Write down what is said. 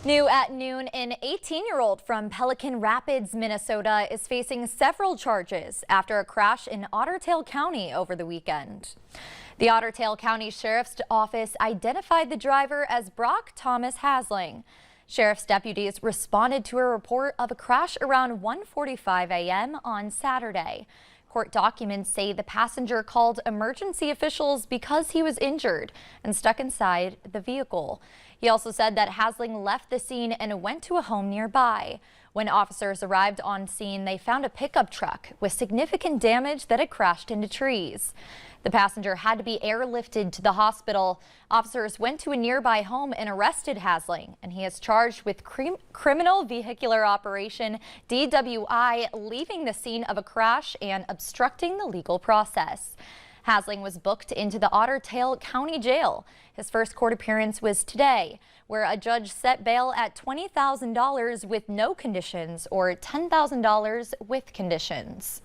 New at noon, an 18-year-old from Pelican Rapids, Minnesota is facing several charges after a crash in Otter Tail County over the weekend. The Otter Tail County Sheriff's Office identified the driver as Brock Thomas Hasling. Sheriff's deputies responded to a report of a crash around 1:45 a.m. on Saturday. Court documents say the passenger called emergency officials because he was injured and stuck inside the vehicle. He also said that Hasling left the scene and went to a home nearby. When officers arrived on scene, they found a pickup truck with significant damage that had crashed into trees. The passenger had to be airlifted to the hospital. Officers went to a nearby home and arrested Hasling, and he is charged with criminal vehicular operation, DWI, leaving the scene of a crash and obstructing the legal process. Hasling was booked into the Otter Tail County Jail. His first court appearance was today, where a judge set bail at $20,000 with no conditions or $10,000 with conditions.